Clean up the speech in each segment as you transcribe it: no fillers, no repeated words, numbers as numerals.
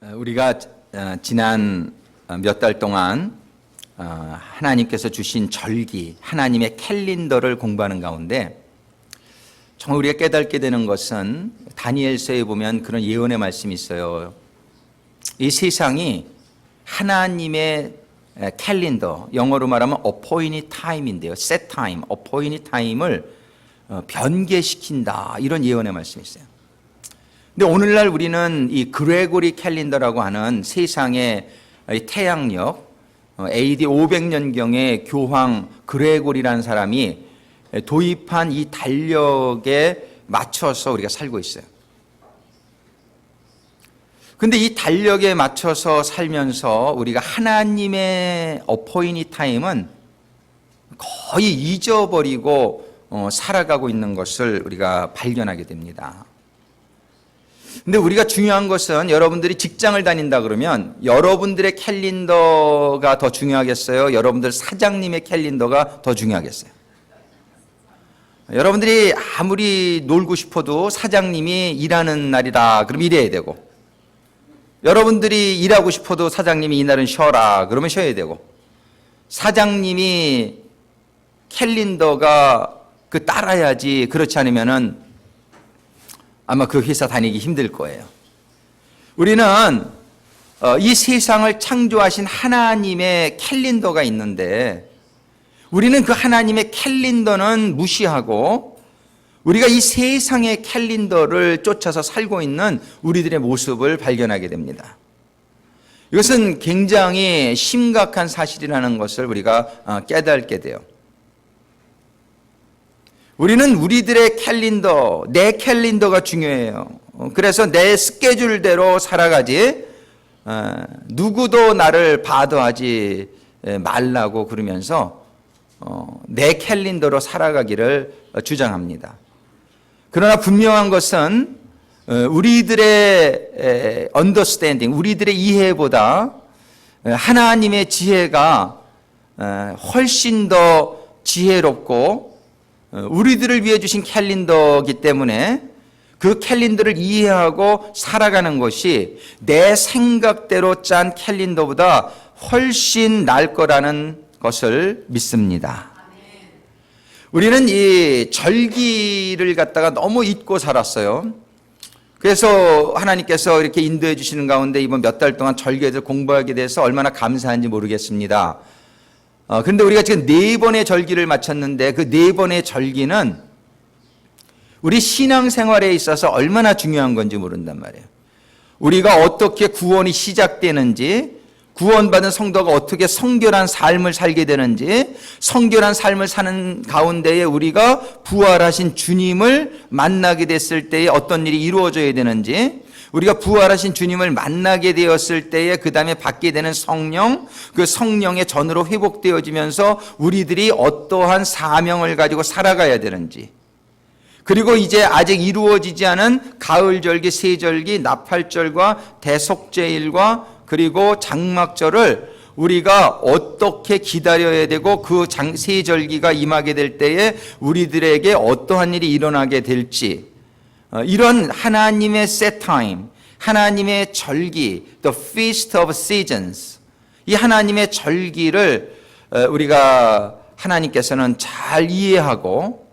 우리가 지난 몇 달 동안 하나님께서 주신 절기, 하나님의 캘린더를 공부하는 가운데 정말 우리가 깨닫게 되는 것은 다니엘서에 보면 그런 예언의 말씀이 있어요. 이 세상이 하나님의 캘린더, 영어로 말하면 appointed time인데요. set time, appointed time을 변개시킨다, 이런 예언의 말씀이 있어요. 근데 오늘날 우리는 이 그레고리 캘린더라고 하는 세상의 태양력, AD 500년경에 교황 그레고리라는 사람이 도입한 이 달력에 맞춰서 우리가 살고 있어요. 근데 이 달력에 맞춰서 살면서 우리가 하나님의 어포이니 타임은 거의 잊어버리고 살아가고 있는 것을 우리가 발견하게 됩니다. 근데 우리가 중요한 것은 여러분들이 직장을 다닌다 그러면 여러분들의 캘린더가 더 중요하겠어요? 여러분들 사장님의 캘린더가 더 중요하겠어요? 여러분들이 아무리 놀고 싶어도 사장님이 일하는 날이다 그럼 일해야 되고, 여러분들이 일하고 싶어도 사장님이 이날은 쉬어라 그러면 쉬어야 되고, 사장님이 캘린더가 따라야지, 그렇지 않으면은 아마 그 회사 다니기 힘들 거예요. 우리는 이 세상을 창조하신 하나님의 캘린더가 있는데 우리는 그 하나님의 캘린더는 무시하고 우리가 이 세상의 캘린더를 쫓아서 살고 있는 우리들의 모습을 발견하게 됩니다. 이것은 굉장히 심각한 사실이라는 것을 우리가 깨닫게 돼요. 우리는 우리들의 캘린더, 내 캘린더가 중요해요. 그래서 내 스케줄대로 살아가지 누구도 나를 바더하지 말라고 그러면서 내 캘린더로 살아가기를 주장합니다. 그러나 분명한 것은 우리들의 언더스탠딩, 우리들의 이해보다 하나님의 지혜가 훨씬 더 지혜롭고 우리들을 위해 주신 캘린더이기 때문에 그 캘린더를 이해하고 살아가는 것이 내 생각대로 짠 캘린더보다 훨씬 나을 거라는 것을 믿습니다. 우리는 이 절기를 갖다가 너무 잊고 살았어요. 그래서 하나님께서 이렇게 인도해 주시는 가운데 이번 몇 달 동안 절기를 공부하게 돼서 얼마나 감사한지 모르겠습니다. 그런데 우리가 지금 4번의 절기를 마쳤는데 그 4번의 절기는 우리 신앙생활에 있어서 얼마나 중요한 건지 모른단 말이에요. 우리가 어떻게 구원이 시작되는지, 구원받은 성도가 어떻게 성결한 삶을 살게 되는지, 성결한 삶을 사는 가운데에 우리가 부활하신 주님을 만나게 됐을 때에 어떤 일이 이루어져야 되는지, 우리가 부활하신 주님을 만나게 되었을 때에 그 다음에 받게 되는 성령, 그 성령의 전으로 회복되어지면서 우리들이 어떠한 사명을 가지고 살아가야 되는지, 그리고 이제 아직 이루어지지 않은 가을절기, 세절기, 나팔절과 대속제일과 그리고 장막절을 우리가 어떻게 기다려야 되고 그 세절기가 임하게 될 때에 우리들에게 어떠한 일이 일어나게 될지, 이런 하나님의 set time, 하나님의 절기, the feast of seasons, 이 하나님의 절기를 우리가 하나님께서는 잘 이해하고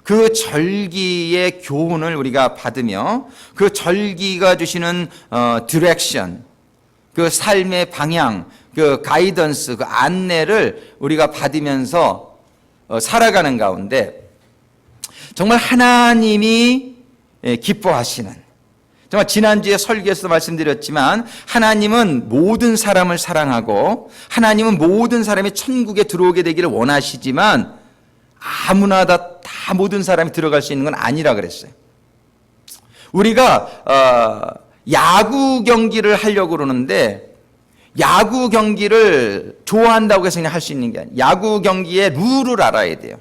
그 절기의 교훈을 우리가 받으며 그 절기가 주시는 디렉션, 그 삶의 방향, 그 가이던스, 그 안내를 우리가 받으면서 살아가는 가운데 정말 하나님이 기뻐하시는, 정말 지난주에 설교에서 말씀드렸지만 하나님은 모든 사람을 사랑하고 하나님은 모든 사람이 천국에 들어오게 되기를 원하시지만 아무나 다 모든 사람이 들어갈 수 있는 건 아니라 그랬어요. 우리가 야구 경기를 하려고 그러는데 야구 경기를 좋아한다고 해서 그냥 할 수 있는 게 아니에요. 야구 경기의 룰을 알아야 돼요.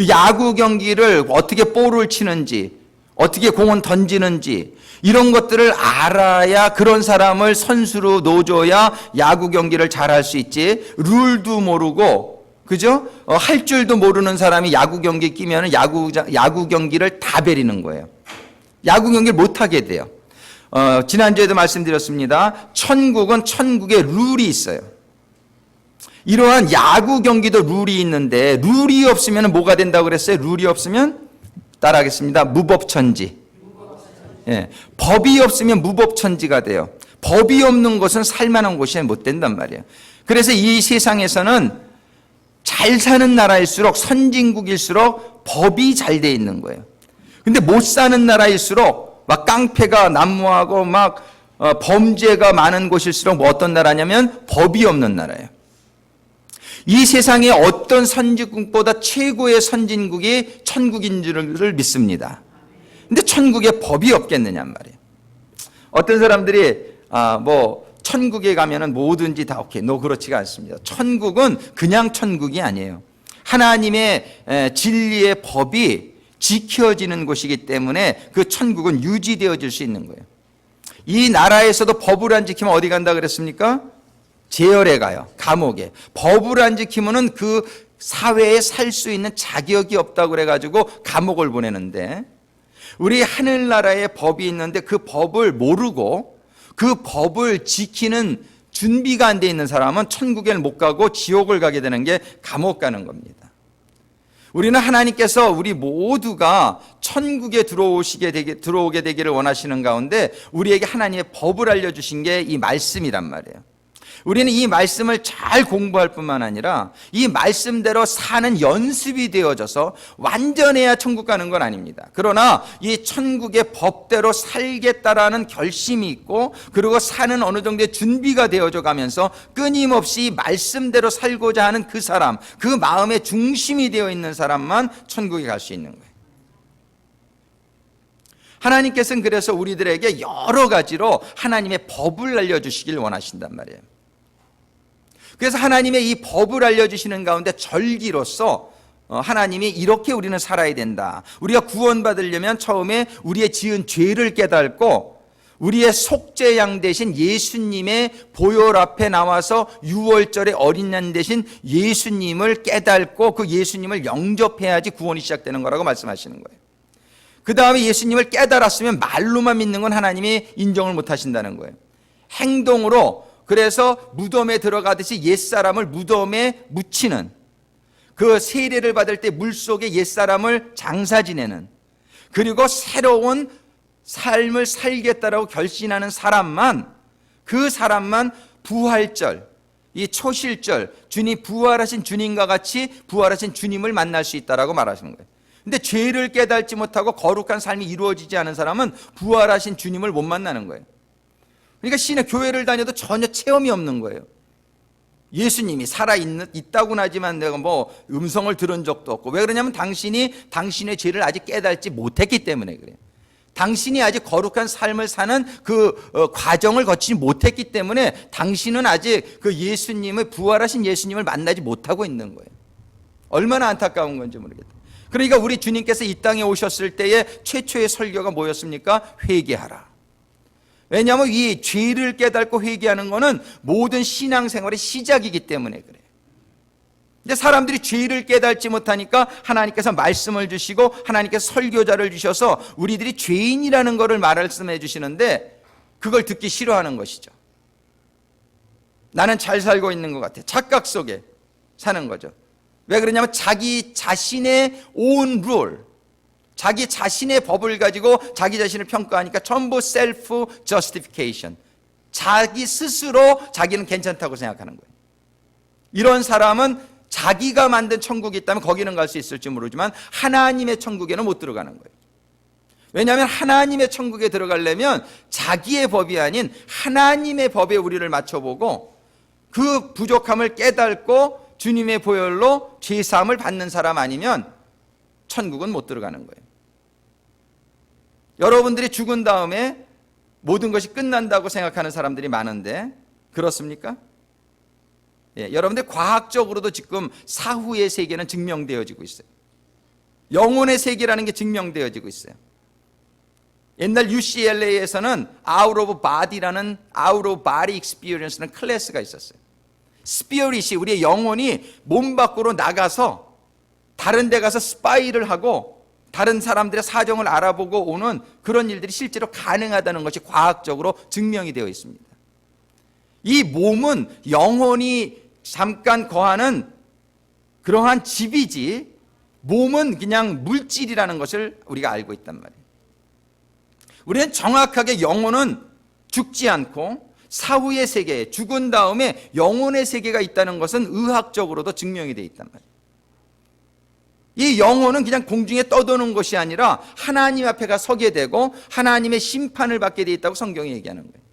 야구 경기를 어떻게 볼을 치는지, 어떻게 공을 던지는지, 이런 것들을 알아야 그런 사람을 선수로 놓아줘야 야구 경기를 잘할 수 있지, 룰도 모르고, 그죠? 할 줄도 모르는 사람이 야구 경기에 끼면 야구 경기를 다 베리는 거예요. 야구 경기를 못 하게 돼요. 지난주에도 말씀드렸습니다. 천국은 천국의 룰이 있어요. 이러한 야구 경기도 룰이 있는데 룰이 없으면 뭐가 된다고 그랬어요? 룰이 없으면 따라하겠습니다. 무법천지. 예, 법이 없으면 무법천지가 돼요. 법이 없는 곳은 살만한 곳이 못 된단 말이에요. 그래서 이 세상에서는 잘 사는 나라일수록 선진국일수록 법이 잘 돼 있는 거예요. 근데 못 사는 나라일수록 막 깡패가 난무하고 막 범죄가 많은 곳일수록 뭐 어떤 나라냐면 법이 없는 나라예요. 이 세상에 어떤 선진국보다 최고의 선진국이 천국인 줄을 믿습니다. 근데 천국에 법이 없겠느냔 말이에요. 어떤 사람들이 천국에 가면은 뭐든지 다 오케이. 그렇지가 않습니다. 천국은 그냥 천국이 아니에요. 하나님의 진리의 법이 지켜지는 곳이기 때문에 그 천국은 유지되어질 수 있는 거예요. 이 나라에서도 법을 안 지키면 어디 간다 그랬습니까? 제열에 가요. 감옥에. 법을 안 지키면은 그 사회에 살 수 있는 자격이 없다고 그래가지고 감옥을 보내는데, 우리 하늘나라에 법이 있는데 그 법을 모르고 그 법을 지키는 준비가 안 돼 있는 사람은 천국에는 못 가고 지옥을 가게 되는 게 감옥 가는 겁니다. 우리는 하나님께서 우리 모두가 천국에 들어오게 되기를 원하시는 가운데 우리에게 하나님의 법을 알려주신 게 이 말씀이란 말이에요. 우리는 이 말씀을 잘 공부할 뿐만 아니라 이 말씀대로 사는 연습이 되어져서 완전해야 천국 가는 건 아닙니다. 그러나 이 천국의 법대로 살겠다라는 결심이 있고, 그리고 사는 어느 정도의 준비가 되어져 가면서 끊임없이 말씀대로 살고자 하는 그 사람, 그 마음의 중심이 되어 있는 사람만 천국에 갈 수 있는 거예요. 하나님께서는 그래서 우리들에게 여러 가지로 하나님의 법을 알려주시길 원하신단 말이에요. 그래서 하나님의 이 법을 알려주시는 가운데 절기로서 하나님이 이렇게 우리는 살아야 된다. 우리가 구원받으려면 처음에 우리의 지은 죄를 깨닫고 우리의 속죄양 대신 예수님의 보혈 앞에 나와서 유월절의 어린 양 대신 예수님을 깨닫고 그 예수님을 영접해야지 구원이 시작되는 거라고 말씀하시는 거예요. 그 다음에 예수님을 깨달았으면 말로만 믿는 건 하나님이 인정을 못 하신다는 거예요. 행동으로, 그래서 무덤에 들어가듯이 옛사람을 무덤에 묻히는, 그 세례를 받을 때 물속에 옛사람을 장사 지내는, 그리고 새로운 삶을 살겠다라고 결심하는 사람만, 그 사람만 부활절, 이 초실절, 주님 부활하신 주님과 같이 부활하신 주님을 만날 수 있다라고 말하시는 거예요. 근데 죄를 깨닫지 못하고 거룩한 삶이 이루어지지 않은 사람은 부활하신 주님을 못 만나는 거예요. 그러니까 신의 교회를 다녀도 전혀 체험이 없는 거예요. 예수님이 살아있다고는 하지만 내가 음성을 들은 적도 없고. 왜 그러냐면 당신의 죄를 아직 깨닫지 못했기 때문에 그래요. 당신이 아직 거룩한 삶을 사는 그 과정을 거치지 못했기 때문에 당신은 아직 그 예수님을, 부활하신 예수님을 만나지 못하고 있는 거예요. 얼마나 안타까운 건지 모르겠다. 그러니까 우리 주님께서 이 땅에 오셨을 때의 최초의 설교가 뭐였습니까? 회개하라. 왜냐하면 이 죄를 깨닫고 회개하는 것은 모든 신앙생활의 시작이기 때문에 그래요. 근데 사람들이 죄를 깨닫지 못하니까 하나님께서 말씀을 주시고 하나님께서 설교자를 주셔서 우리들이 죄인이라는 것을 말씀해 주시는데 그걸 듣기 싫어하는 것이죠. 나는 잘 살고 있는 것 같아. 착각 속에 사는 거죠. 왜 그러냐면 자기 자신의 own rule, 자기 자신의 법을 가지고 자기 자신을 평가하니까 전부 셀프 저스티피케이션, 자기 스스로 자기는 괜찮다고 생각하는 거예요. 이런 사람은 자기가 만든 천국이 있다면 거기는 갈 수 있을지 모르지만 하나님의 천국에는 못 들어가는 거예요. 왜냐하면 하나님의 천국에 들어가려면 자기의 법이 아닌 하나님의 법에 우리를 맞춰보고 그 부족함을 깨닫고 주님의 보혈로 죄사함을 받는 사람 아니면 천국은 못 들어가는 거예요. 여러분들이 죽은 다음에 모든 것이 끝난다고 생각하는 사람들이 많은데 그렇습니까? 예, 여러분들 과학적으로도 지금 사후의 세계는 증명되어지고 있어요. 영혼의 세계라는 게 증명되어지고 있어요. 옛날 UCLA에서는 Out of Body라는 Out of Body Experience라는 클래스가 있었어요. 스피릿이, 우리의 영혼이 몸 밖으로 나가서 다른 데 가서 스파이를 하고 다른 사람들의 사정을 알아보고 오는 그런 일들이 실제로 가능하다는 것이 과학적으로 증명이 되어 있습니다. 이 몸은 영혼이 잠깐 거하는 그러한 집이지 몸은 그냥 물질이라는 것을 우리가 알고 있단 말이에요. 우리는 정확하게 영혼은 죽지 않고 사후의 세계, 죽은 다음에 영혼의 세계가 있다는 것은 의학적으로도 증명이 되어 있단 말이에요. 이 영혼은 그냥 공중에 떠도는 것이 아니라 하나님 앞에 가 서게 되고 하나님의 심판을 받게 되어 있다고 성경이 얘기하는 거예요.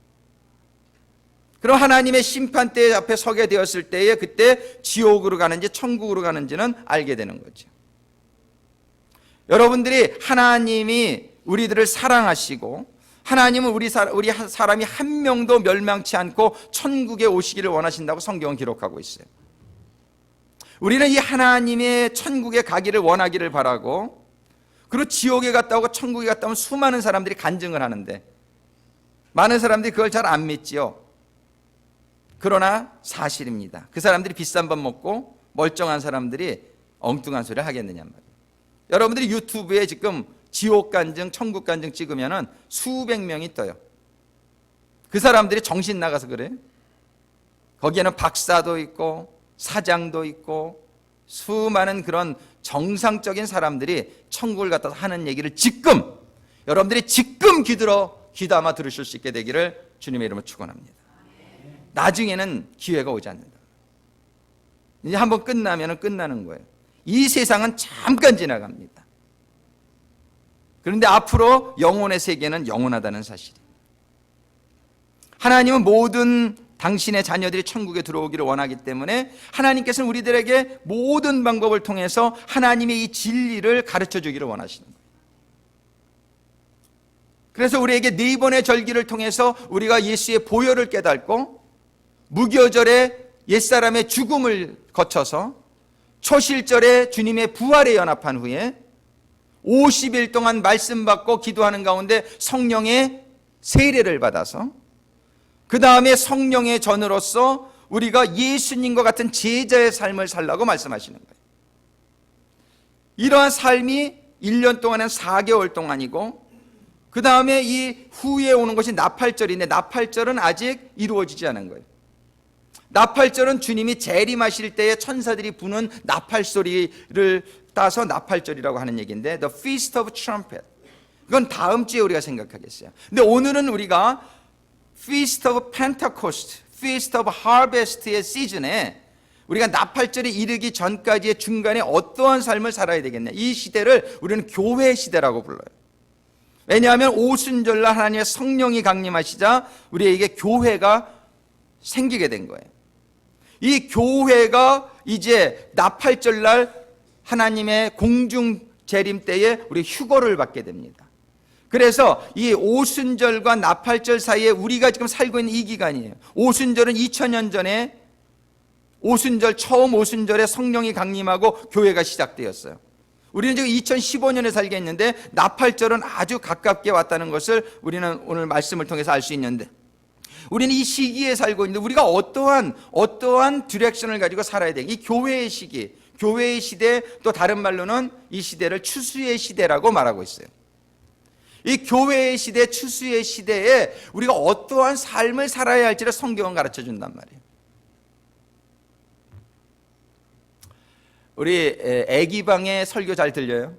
그럼 하나님의 심판대 앞에 서게 되었을 때에 그때 지옥으로 가는지 천국으로 가는지는 알게 되는 거죠. 여러분들이 하나님이 우리들을 사랑하시고 하나님은 우리 사람이 한 명도 멸망치 않고 천국에 오시기를 원하신다고 성경은 기록하고 있어요. 우리는 이 하나님의 천국에 가기를 원하기를 바라고, 그리고 지옥에 갔다 오고 천국에 갔다 오면 수많은 사람들이 간증을 하는데 많은 사람들이 그걸 잘 안 믿지요. 그러나 사실입니다. 그 사람들이 비싼 밥 먹고 멀쩡한 사람들이 엉뚱한 소리를 하겠느냐 말이에요. 여러분들이 유튜브에 지금 지옥 간증, 천국 간증 찍으면은 수백 명이 떠요. 그 사람들이 정신 나가서 그래요. 거기에는 박사도 있고 사장도 있고 수많은 그런 정상적인 사람들이 천국을 갖다서 하는 얘기를 지금 여러분들이 지금 귀담아 들으실 수 있게 되기를 주님의 이름으로 축원합니다. 나중에는 기회가 오지 않는다. 이제 한번 끝나면 끝나는 거예요. 이 세상은 잠깐 지나갑니다. 그런데 앞으로 영혼의 세계는 영원하다는 사실이에요. 하나님은 모든 당신의 자녀들이 천국에 들어오기를 원하기 때문에 하나님께서는 우리들에게 모든 방법을 통해서 하나님의 이 진리를 가르쳐 주기를 원하시는 거예요. 그래서 우리에게 4번의 절기를 통해서 우리가 예수의 보혈을 깨닫고 무교절에 옛사람의 죽음을 거쳐서 초실절에 주님의 부활에 연합한 후에 50일 동안 말씀 받고 기도하는 가운데 성령의 세례를 받아서 그 다음에 성령의 전으로서 우리가 예수님과 같은 제자의 삶을 살라고 말씀하시는 거예요. 이러한 삶이 1년 동안은 4개월 동안이고 그 다음에 이 후에 오는 것이 나팔절인데 나팔절은 아직 이루어지지 않은 거예요. 나팔절은 주님이 재림하실 때에 천사들이 부는 나팔 소리를 따서 나팔절이라고 하는 얘기인데 The Feast of Trumpet, 이건 다음 주에 우리가 생각하겠어요. 근데 오늘은 우리가 Feast of Pentecost, Feast of Harvest의 시즌에 우리가 나팔절에 이르기 전까지의 중간에 어떠한 삶을 살아야 되겠냐, 이 시대를 우리는 교회 시대라고 불러요. 왜냐하면 오순절날 하나님의 성령이 강림하시자 우리에게 교회가 생기게 된 거예요. 이 교회가 이제 나팔절날 하나님의 공중 재림 때에 우리 휴거를 받게 됩니다. 그래서 이 오순절과 나팔절 사이에 우리가 지금 살고 있는 이 기간이에요. 오순절은 2000년 전에 처음 오순절에 성령이 강림하고 교회가 시작되었어요. 우리는 지금 2015년에 살겠는데 나팔절은 아주 가깝게 왔다는 것을 우리는 오늘 말씀을 통해서 알 수 있는데, 우리는 이 시기에 살고 있는데 우리가 어떠한 디렉션을 가지고 살아야 돼. 이 교회의 시기, 교회의 시대, 또 다른 말로는 이 시대를 추수의 시대라고 말하고 있어요. 이 교회의 시대, 추수의 시대에 우리가 어떠한 삶을 살아야 할지를 성경은 가르쳐 준단 말이에요. 우리 애기 방에 설교 잘 들려요?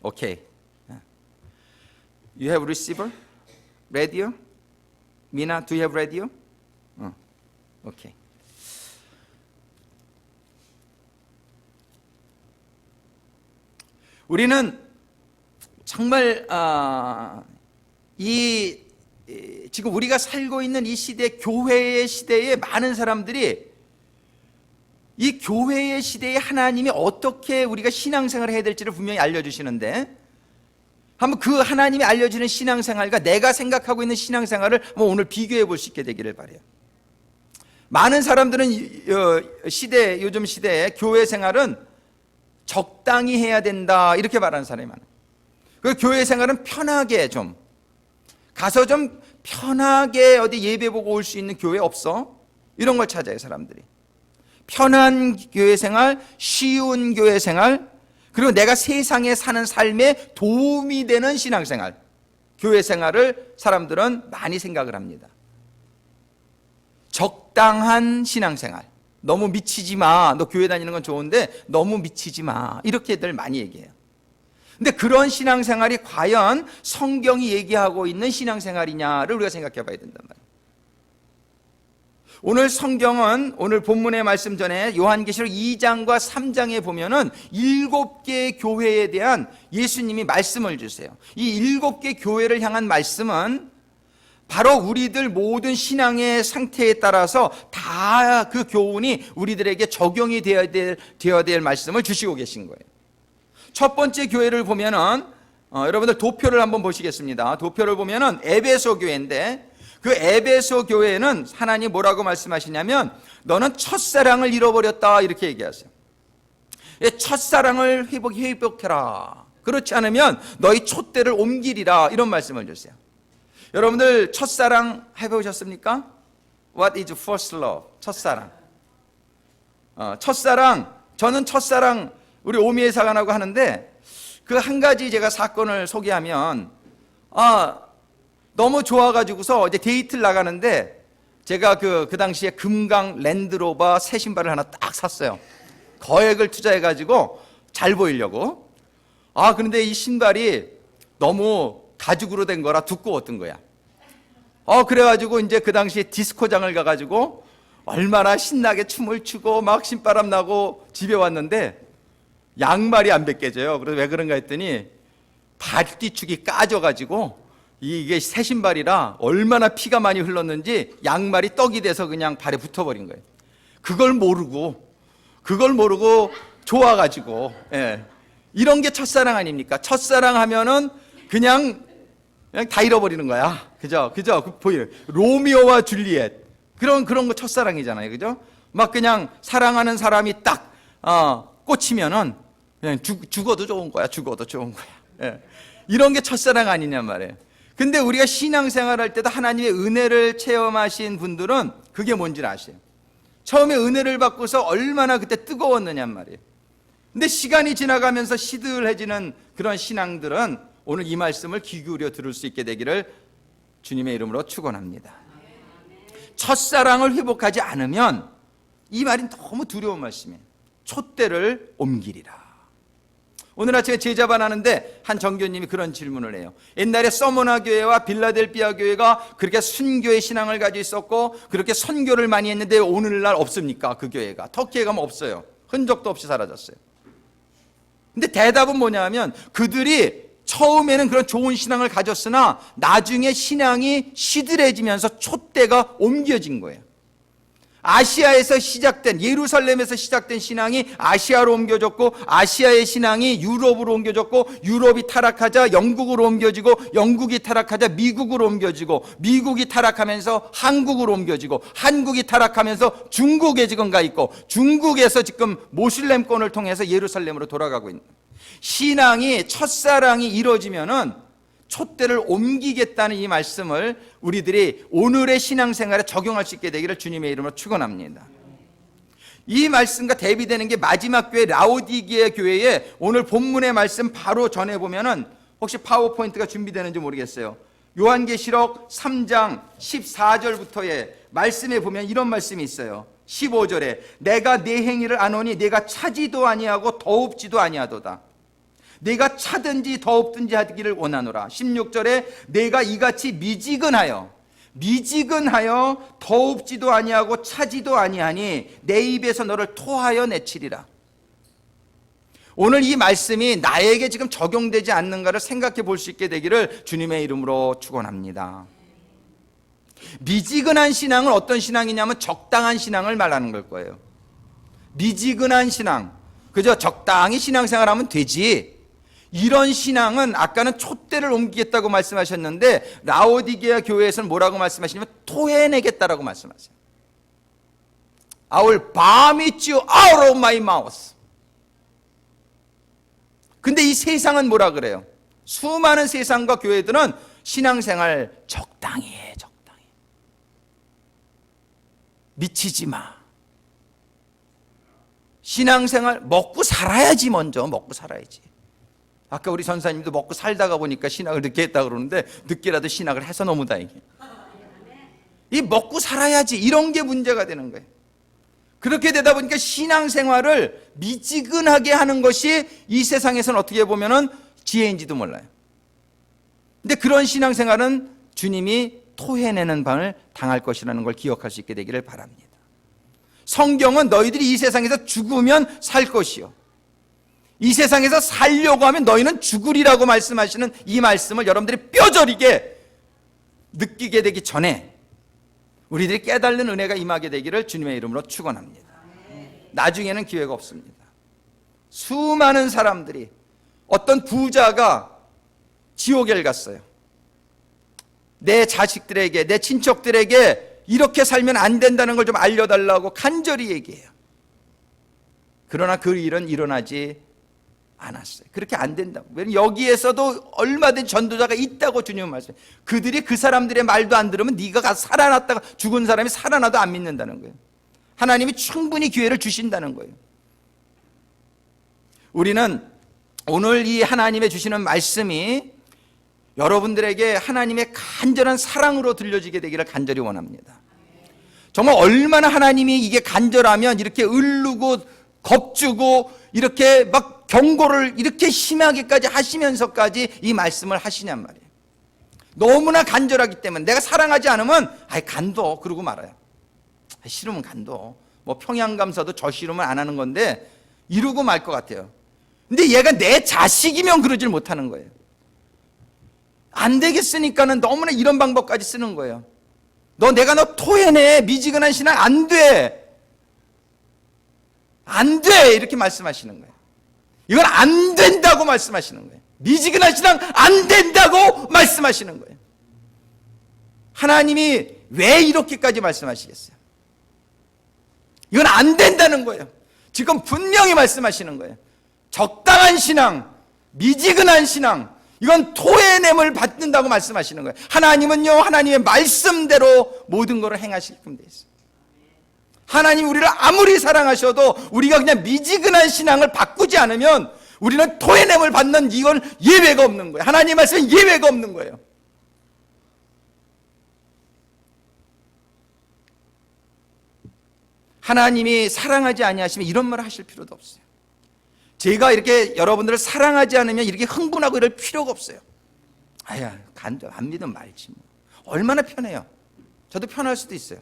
오케이. You have receiver? Radio? 미나, do you have radio? 오케이. 우리는 정말 지금 우리가 살고 있는 이 시대, 교회의 시대에 많은 사람들이 이 교회의 시대에 하나님이 어떻게 우리가 신앙생활을 해야 될지를 분명히 알려주시는데, 한번 그 하나님이 알려주는 신앙생활과 내가 생각하고 있는 신앙생활을 오늘 비교해 볼 수 있게 되기를 바라요. 많은 사람들은 요즘 시대에 교회 생활은 적당히 해야 된다 이렇게 말하는 사람이 많아요. 그 교회 생활은 편하게 좀 가서 좀 편하게 어디 예배 보고 올 수 있는 교회 없어? 이런 걸 찾아요, 사람들이. 편한 교회 생활, 쉬운 교회 생활, 그리고 내가 세상에 사는 삶에 도움이 되는 신앙생활, 교회 생활을 사람들은 많이 생각을 합니다. 적당한 신앙생활. 너무 미치지 마. 너 교회 다니는 건 좋은데 너무 미치지 마. 이렇게들 많이 얘기해요. 근데 그런 신앙생활이 과연 성경이 얘기하고 있는 신앙생활이냐를 우리가 생각해 봐야 된단 말이에요. 오늘 성경은 오늘 본문의 말씀 전에 요한계시록 2장과 3장에 보면은 7개의 교회에 대한 예수님이 말씀을 주세요. 이 7개 교회를 향한 말씀은 바로 우리들 모든 신앙의 상태에 따라서 다 그 교훈이 우리들에게 적용이 되어야 될 말씀을 주시고 계신 거예요. 첫 번째 교회를 보면은 여러분들 도표를 한번 보시겠습니다. 도표를 보면은 에베소 교회인데 그 에베소 교회는 하나님 뭐라고 말씀하시냐면 너는 첫사랑을 잃어버렸다 이렇게 얘기하세요. 첫사랑을 회복해라. 그렇지 않으면 너희 촛대를 옮기리라 이런 말씀을 주세요. 여러분들 첫사랑 해보셨습니까? What is first love? 첫사랑. 첫사랑, 저는 첫사랑 우리 오미애 사관하고 하는데 그 한 가지 제가 사건을 소개하면 너무 좋아가지고서 이제 데이트를 나가는데 제가 그 당시에 금강 랜드로버 새 신발을 하나 딱 샀어요. 거액을 투자해가지고 잘 보이려고. 그런데 이 신발이 너무 가죽으로 된 거라 두꺼웠던 거야. 그래가지고 이제 그 당시에 디스코장을 가가지고 얼마나 신나게 춤을 추고 막 신바람 나고 집에 왔는데 양말이 안 벗겨져요. 그래서 왜 그런가 했더니 발뒤축이 까져가지고 이게 새 신발이라 얼마나 피가 많이 흘렀는지 양말이 떡이 돼서 그냥 발에 붙어버린 거예요. 그걸 모르고 좋아가지고 이런 게 첫사랑 아닙니까? 첫사랑 하면은 그냥 다 잃어버리는 거야. 그죠? 보여요. 로미오와 줄리엣. 그런 거 첫사랑이잖아요. 그죠? 막 그냥 사랑하는 사람이 딱, 꽂히면은 그냥 죽어도 좋은 거야. 이런 게 첫사랑 아니냔 말이에요. 근데 우리가 신앙생활 할 때도 하나님의 은혜를 체험하신 분들은 그게 뭔지 아세요. 처음에 은혜를 받고서 얼마나 그때 뜨거웠느냔 말이에요. 근데 시간이 지나가면서 시들해지는 그런 신앙들은 오늘 이 말씀을 귀 기울여 들을 수 있게 되기를 주님의 이름으로 축원합니다. 첫사랑을 회복하지 않으면 이 말이 너무 두려운 말씀이에요. 촛대를 옮기리라. 오늘 아침에 제자반 하는데 한 정교님이 그런 질문을 해요. 옛날에 서머나 교회와 빌라델피아 교회가 그렇게 순교의 신앙을 가지고 있었고 그렇게 선교를 많이 했는데 오늘날 없습니까? 그 교회가. 터키에 가면 없어요. 흔적도 없이 사라졌어요. 근데 대답은 뭐냐 하면 그들이 처음에는 그런 좋은 신앙을 가졌으나 나중에 신앙이 시들해지면서 촛대가 옮겨진 거예요. 아시아에서 시작된, 예루살렘에서 시작된 신앙이 아시아로 옮겨졌고 아시아의 신앙이 유럽으로 옮겨졌고 유럽이 타락하자 영국으로 옮겨지고 영국이 타락하자 미국으로 옮겨지고 미국이 타락하면서 한국으로 옮겨지고 한국이 타락하면서 중국에 지금 가 있고 중국에서 지금 모슬렘권을 통해서 예루살렘으로 돌아가고 있는 신앙이 첫사랑이 이루어지면은 촛대를 옮기겠다는 이 말씀을 우리들이 오늘의 신앙생활에 적용할 수 있게 되기를 주님의 이름으로 축원합니다. 이 말씀과 대비되는 게 마지막 교회 라오디게아 교회에 오늘 본문의 말씀 바로 전해 보면은 혹시 파워포인트가 준비되는지 모르겠어요. 요한계시록 3장 14절부터의 말씀에 보면 이런 말씀이 있어요. 15절에 내가 네 행위를 아노니 네가 차지도 아니하고 더웁지도 아니하도다. 내가 차든지 더웁든지 하기를 원하노라. 16절에 내가 이같이 미지근하여 더웁지도 아니하고 차지도 아니하니 내 입에서 너를 토하여 내치리라. 오늘 이 말씀이 나에게 지금 적용되지 않는가를 생각해 볼 수 있게 되기를 주님의 이름으로 축원합니다. 미지근한 신앙은 어떤 신앙이냐면 적당한 신앙을 말하는 걸 거예요. 미지근한 신앙, 그저 적당히 신앙생활하면 되지. 이런 신앙은 아까는 촛대를 옮기겠다고 말씀하셨는데 라오디게아 교회에서는 뭐라고 말씀하시냐면 토해내겠다라고 말씀하세요. I will vomit you out of my mouth. 근데 이 세상은 뭐라 그래요? 수많은 세상과 교회들은 신앙생활 적당히 해, 적당히. 미치지 마. 신앙생활 먹고 살아야지. 먼저 먹고 살아야지. 아까 우리 전사님도 먹고 살다가 보니까 신학을 늦게 했다 그러는데 늦게라도 신학을 해서 너무 다행이에요. 이 먹고 살아야지, 이런 게 문제가 되는 거예요. 그렇게 되다 보니까 신앙생활을 미지근하게 하는 것이 이 세상에서는 어떻게 보면은 지혜인지도 몰라요. 근데 그런 신앙생활은 주님이 토해내는 방을 당할 것이라는 걸 기억할 수 있게 되기를 바랍니다. 성경은 너희들이 이 세상에서 죽으면 살 것이요, 이 세상에서 살려고 하면 너희는 죽으리라고 말씀하시는 이 말씀을 여러분들이 뼈저리게 느끼게 되기 전에 우리들이 깨달는 은혜가 임하게 되기를 주님의 이름으로 축원합니다. 나중에는 기회가 없습니다. 수많은 사람들이, 어떤 부자가 지옥에 갔어요. 내 자식들에게, 내 친척들에게 이렇게 살면 안 된다는 걸 좀 알려달라고 간절히 얘기해요. 그러나 그 일은 일어나지 않았어요. 그렇게 안 된다고. 왜냐면 여기에서도 얼마든지 전도자가 있다고 주님은 말씀해요. 그들이 그 사람들의 말도 안 들으면 네가 가서 살아났다가 죽은 사람이 살아나도 안 믿는다는 거예요. 하나님이 충분히 기회를 주신다는 거예요. 우리는 오늘 이 하나님의 주시는 말씀이 여러분들에게 하나님의 간절한 사랑으로 들려지게 되기를 간절히 원합니다. 정말 얼마나 하나님이 이게 간절하면 이렇게 을르고 겁주고 이렇게 막 경고를 이렇게 심하게까지 하시면서까지 이 말씀을 하시냔 말이에요. 너무나 간절하기 때문에 내가 사랑하지 않으면 간도 그러고 말아요. 싫으면 간도. 뭐 평양감사도 저 싫으면 안 하는 건데 이러고 말 것 같아요. 근데 얘가 내 자식이면 그러질 못하는 거예요. 안 되겠으니까는 너무나 이런 방법까지 쓰는 거예요. 내가 너 토해내. 미지근한 신앙 안 돼. 안 돼. 이렇게 말씀하시는 거예요. 이건 안 된다고 말씀하시는 거예요. 미지근한 신앙 안 된다고 말씀하시는 거예요. 하나님이 왜 이렇게까지 말씀하시겠어요? 이건 안 된다는 거예요. 지금 분명히 말씀하시는 거예요. 적당한 신앙, 미지근한 신앙, 이건 토해냄을 받는다고 말씀하시는 거예요. 하나님은요, 하나님의 말씀대로 모든 것을 행하시게끔 되어 있어요. 하나님 우리를 아무리 사랑하셔도 우리가 그냥 미지근한 신앙을 바꾸지 않으면 우리는 토해냄을 받는 이건 예외가 없는 거예요. 하나님 말씀은 예외가 없는 거예요. 하나님이 사랑하지 아니하시면 이런 말을 하실 필요도 없어요. 제가 이렇게 여러분들을 사랑하지 않으면 이렇게 흥분하고 이럴 필요가 없어요. 아야, 간도 안 믿으면 말지 뭐. 얼마나 편해요. 저도 편할 수도 있어요.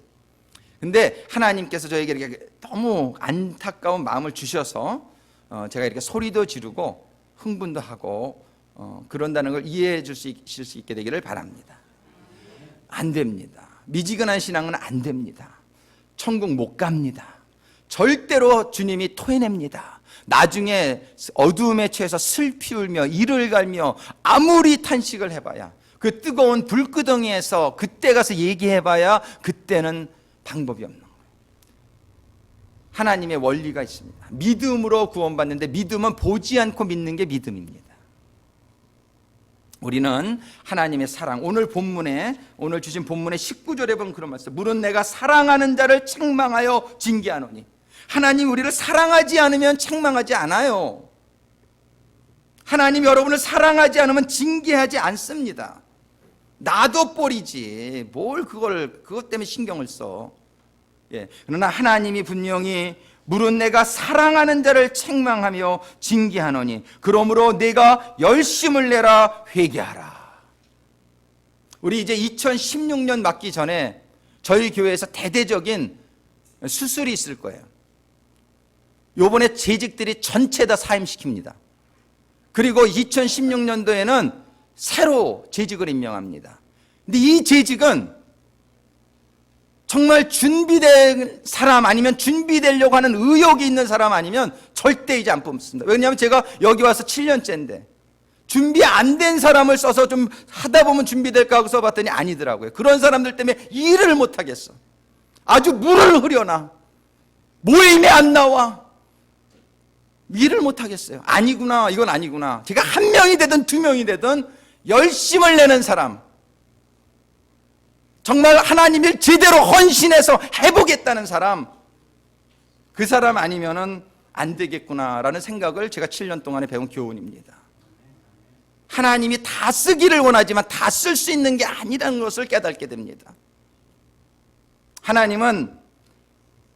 근데 하나님께서 저에게 이렇게 너무 안타까운 마음을 주셔서 제가 이렇게 소리도 지르고 흥분도 하고 그런다는 걸 이해해 주실 수 있게 되기를 바랍니다. 안 됩니다. 미지근한 신앙은 안 됩니다. 천국 못 갑니다. 절대로 주님이 토해냅니다. 나중에 어두움에 취해서 슬피 울며 이를 갈며 아무리 탄식을 해봐야, 그 뜨거운 불구덩이에서 그때 가서 얘기해봐야 그때는 방법이 없는 거예요. 하나님의 원리가 있습니다. 믿음으로 구원받는데 믿음은 보지 않고 믿는 게 믿음입니다. 우리는 하나님의 사랑, 오늘 주신 본문의 19절에 보면 그런 말씀, 물은 내가 사랑하는 자를 책망하여 징계하노니. 하나님 우리를 사랑하지 않으면 책망하지 않아요. 하나님 여러분을 사랑하지 않으면 징계하지 않습니다. 나도 꼴이지 뭘 그것 때문에 신경을 써. 그러나 하나님이 분명히 물은 내가 사랑하는 자를 책망하며 징계하노니 그러므로 내가 열심을 내라 회개하라. 우리 이제 2016년 맞기 전에 저희 교회에서 대대적인 수술이 있을 거예요. 요번에 재직들이 전체 다 사임시킵니다. 그리고 2016년도에는 새로 재직을 임명합니다. 근데 이 재직은 정말 준비된 사람 아니면 준비되려고 하는 의욕이 있는 사람 아니면 절대 이제 안 뽑습니다. 왜냐하면 제가 여기 와서 7년째인데 준비 안 된 사람을 써서 좀 하다 보면 준비될까 하고 써봤더니 아니더라고요. 그런 사람들 때문에 일을 못 하겠어. 아주 물을 흐려놔. 모임에 안 나와. 일을 못 하겠어요. 아니구나, 이건 아니구나. 제가 한 명이 되든 두 명이 되든 열심을 내는 사람, 정말 하나님을 제대로 헌신해서 해보겠다는 사람, 그 사람 아니면은 안 되겠구나라는 생각을 제가 7년 동안에 배운 교훈입니다. 하나님이 다 쓰기를 원하지만 다 쓸 수 있는 게 아니라는 것을 깨닫게 됩니다. 하나님은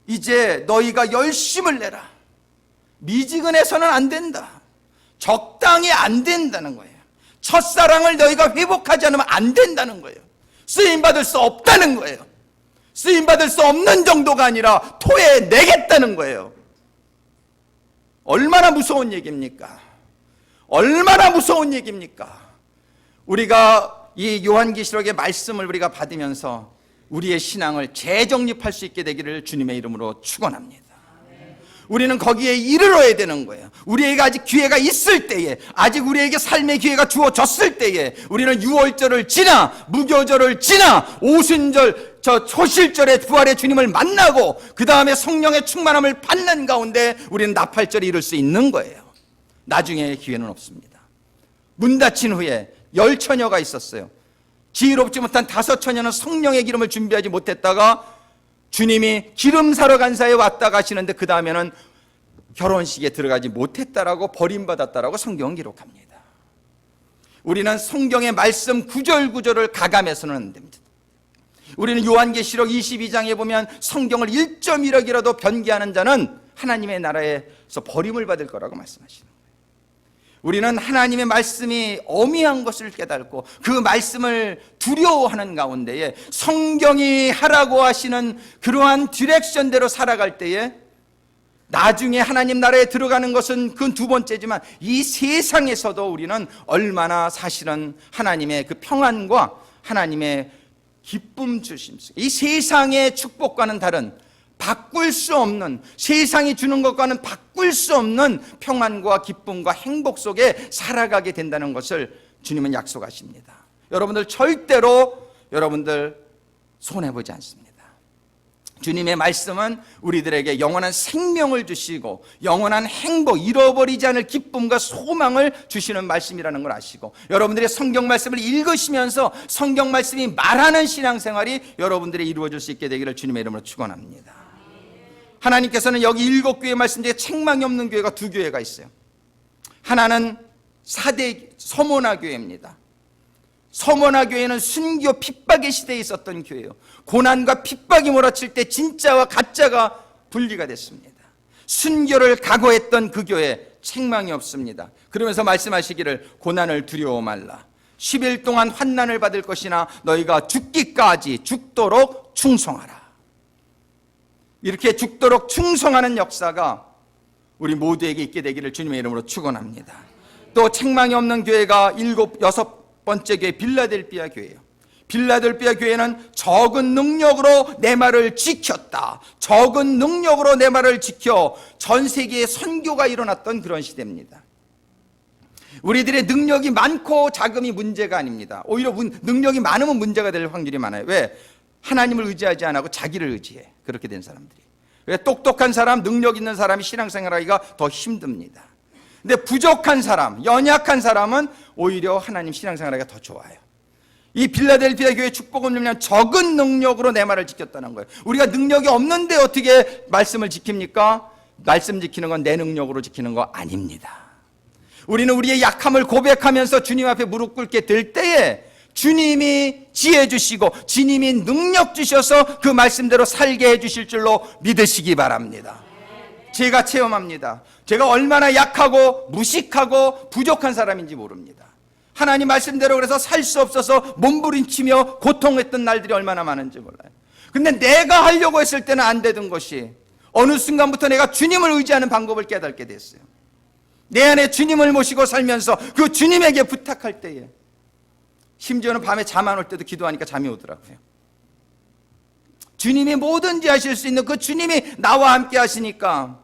이제 너희가 열심을 내라. 미지근해서는 안 된다. 적당히 안 된다는 거예요. 첫사랑을 너희가 회복하지 않으면 안 된다는 거예요. 쓰임받을 수 없다는 거예요. 쓰임받을 수 없는 정도가 아니라 토해내겠다는 거예요. 얼마나 무서운 얘기입니까? 얼마나 무서운 얘기입니까? 우리가 이 요한계시록의 말씀을 우리가 받으면서 우리의 신앙을 재정립할 수 있게 되기를 주님의 이름으로 축원합니다. 우리는 거기에 이르러야 되는 거예요. 우리에게 아직 기회가 있을 때에, 아직 우리에게 삶의 기회가 주어졌을 때에 우리는 유월절을 지나 무교절을 지나 오순절 초실절에 부활의 주님을 만나고 그 다음에 성령의 충만함을 받는 가운데 우리는 나팔절에 이를 수 있는 거예요. 나중에 기회는 없습니다. 문 닫힌 후에 10처녀가 있었어요. 지혜롭지 못한 5처녀는 성령의 기름을 준비하지 못했다가 주님이 기름 사러 간 사이에 왔다 가시는데 그 다음에는 결혼식에 들어가지 못했다라고 버림받았다라고 성경은 기록합니다. 우리는 성경의 말씀 구절구절을 가감해서는 안 됩니다. 우리는 요한계시록 22장에 보면 성경을 1.1억이라도 변개하는 자는 하나님의 나라에서 버림을 받을 거라고 말씀하시는 거예요. 우리는 하나님의 말씀이 어미한 것을 깨닫고 그 말씀을 두려워하는 가운데에 성경이 하라고 하시는 그러한 디렉션대로 살아갈 때에 나중에 하나님 나라에 들어가는 것은 그 두 번째지만 이 세상에서도 우리는 얼마나 사실은 하나님의 그 평안과 하나님의 기쁨 주심수, 이 세상의 축복과는 다른 바꿀 수 없는, 세상이 주는 것과는 바꿀 수 없는 평안과 기쁨과 행복 속에 살아가게 된다는 것을 주님은 약속하십니다. 여러분들 절대로 여러분들 손해보지 않습니다. 주님의 말씀은 우리들에게 영원한 생명을 주시고 영원한 행복, 잃어버리지 않을 기쁨과 소망을 주시는 말씀이라는 걸 아시고 여러분들의 성경 말씀을 읽으시면서 성경 말씀이 말하는 신앙생활이 여러분들이 이루어질 수 있게 되기를 주님의 이름으로 축원합니다. 하나님께서는 여기 7교회 말씀 중에 책망이 없는 교회가 2교회가 있어요. 하나는 서모나 교회입니다. 서모나 교회는 순교 핍박의 시대에 있었던 교회예요. 고난과 핍박이 몰아칠 때 진짜와 가짜가 분리가 됐습니다. 순교를 각오했던 그 교회 책망이 없습니다. 그러면서 말씀하시기를 고난을 두려워 말라. 10일 동안 환난을 받을 것이나 너희가 죽기까지 죽도록 충성하라. 이렇게 죽도록 충성하는 역사가 우리 모두에게 있게 되기를 주님의 이름으로 축원합니다. 또 책망이 없는 교회가 6번째 교회 빌라델피아 교회예요. 빌라델피아 교회는 적은 능력으로 내 말을 지켰다. 적은 능력으로 내 말을 지켜 전 세계에 선교가 일어났던 그런 시대입니다. 우리들의 능력이 많고 자금이 문제가 아닙니다. 오히려 능력이 많으면 문제가 될 확률이 많아요. 왜? 하나님을 의지하지 않고 자기를 의지해. 그렇게 된 사람들이. 왜? 똑똑한 사람, 능력 있는 사람이 신앙생활하기가 더 힘듭니다. 근데 부족한 사람, 연약한 사람은 오히려 하나님 신앙생활하기가 더 좋아요. 이 빌라델피아 교회 축복은 뭐냐면 적은 능력으로 내 말을 지켰다는 거예요. 우리가 능력이 없는데 어떻게 말씀을 지킵니까? 말씀 지키는 건 내 능력으로 지키는 거 아닙니다. 우리는 우리의 약함을 고백하면서 주님 앞에 무릎 꿇게 될 때에 주님이 지혜 주시고 주님이 능력 주셔서 그 말씀대로 살게 해주실 줄로 믿으시기 바랍니다. 제가 체험합니다. 제가 얼마나 약하고 무식하고 부족한 사람인지 모릅니다. 하나님 말씀대로 그래서 살 수 없어서 몸부림치며 고통했던 날들이 얼마나 많은지 몰라요. 근데 내가 하려고 했을 때는 안 되던 것이 어느 순간부터 내가 주님을 의지하는 방법을 깨닫게 됐어요. 내 안에 주님을 모시고 살면서 그 주님에게 부탁할 때에 심지어는 밤에 잠 안 올 때도 기도하니까 잠이 오더라고요. 주님이 뭐든지 하실 수 있는 그 주님이 나와 함께 하시니까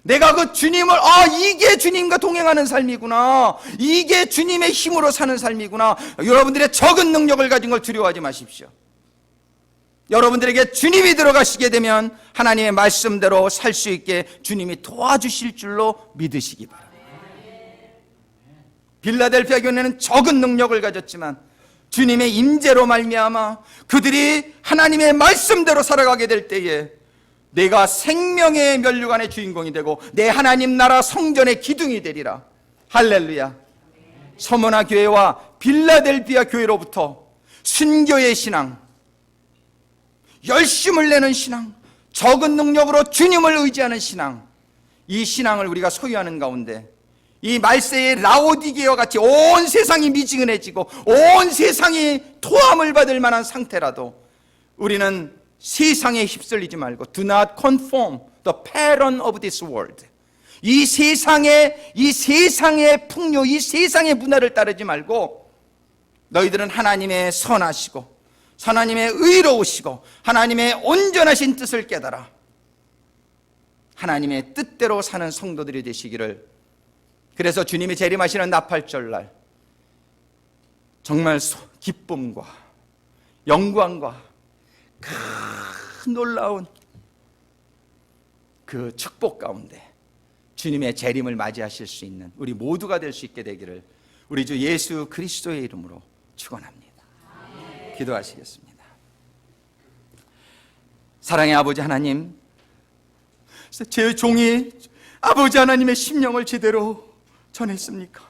내가 그 주님을 이게 주님과 동행하는 삶이구나, 이게 주님의 힘으로 사는 삶이구나. 여러분들의 적은 능력을 가진 걸 두려워하지 마십시오. 여러분들에게 주님이 들어가시게 되면 하나님의 말씀대로 살 수 있게 주님이 도와주실 줄로 믿으시기 바랍니다. 빌라델피아 교회는 적은 능력을 가졌지만 주님의 임재로 말미암아 그들이 하나님의 말씀대로 살아가게 될 때에 내가 생명의 면류관의 주인공이 되고 내 하나님 나라 성전의 기둥이 되리라. 할렐루야. 서머나 교회와 빌라델비아 교회로부터 순교의 신앙, 열심을 내는 신앙, 적은 능력으로 주님을 의지하는 신앙, 이 신앙을 우리가 소유하는 가운데 이 말세의 라오디게와 같이 온 세상이 미지근해지고 온 세상이 토함을 받을 만한 상태라도 우리는 세상에 휩쓸리지 말고 Do not conform the pattern of this world. 이 세상의 풍요, 이 세상의 문화를 따르지 말고 너희들은 하나님의 선하시고 하나님의 의로우시고 하나님의 온전하신 뜻을 깨달아 하나님의 뜻대로 사는 성도들이 되시기를. 그래서 주님이 재림하시는 나팔절날 정말 기쁨과 영광과 큰 놀라운 그 축복 가운데 주님의 재림을 맞이하실 수 있는 우리 모두가 될 수 있게 되기를 우리 주 예수 그리스도의 이름으로 축원합니다. 기도하시겠습니다. 사랑의 아버지 하나님, 제 종이 아버지 하나님의 심령을 제대로 전했습니까?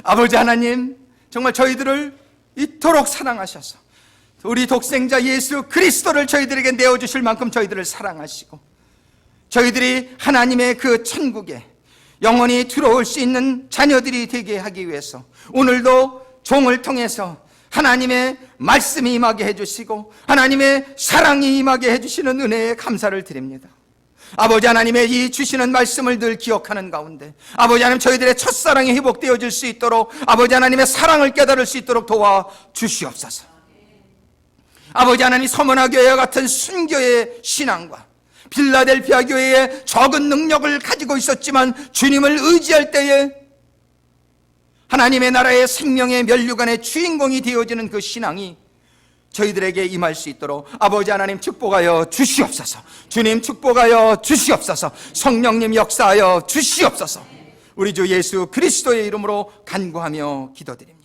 아버지 하나님, 정말 저희들을 이토록 사랑하셔서 우리 독생자 예수 그리스도를 저희들에게 내어주실 만큼 저희들을 사랑하시고 저희들이 하나님의 그 천국에 영원히 들어올 수 있는 자녀들이 되게 하기 위해서 오늘도 종을 통해서 하나님의 말씀이 임하게 해주시고 하나님의 사랑이 임하게 해주시는 은혜에 감사를 드립니다. 아버지 하나님의 이 주시는 말씀을 늘 기억하는 가운데 아버지 하나님 저희들의 첫사랑이 회복되어질 수 있도록 아버지 하나님의 사랑을 깨달을 수 있도록 도와주시옵소서. 아버지 하나님 서머나 교회와 같은 순교의 신앙과 빌라델피아 교회의 적은 능력을 가지고 있었지만 주님을 의지할 때에 하나님의 나라의 생명의 면류관의 주인공이 되어지는 그 신앙이 저희들에게 임할 수 있도록 아버지 하나님 축복하여 주시옵소서. 주님 축복하여 주시옵소서. 성령님 역사하여 주시옵소서. 우리 주 예수 그리스도의 이름으로 간구하며 기도드립니다.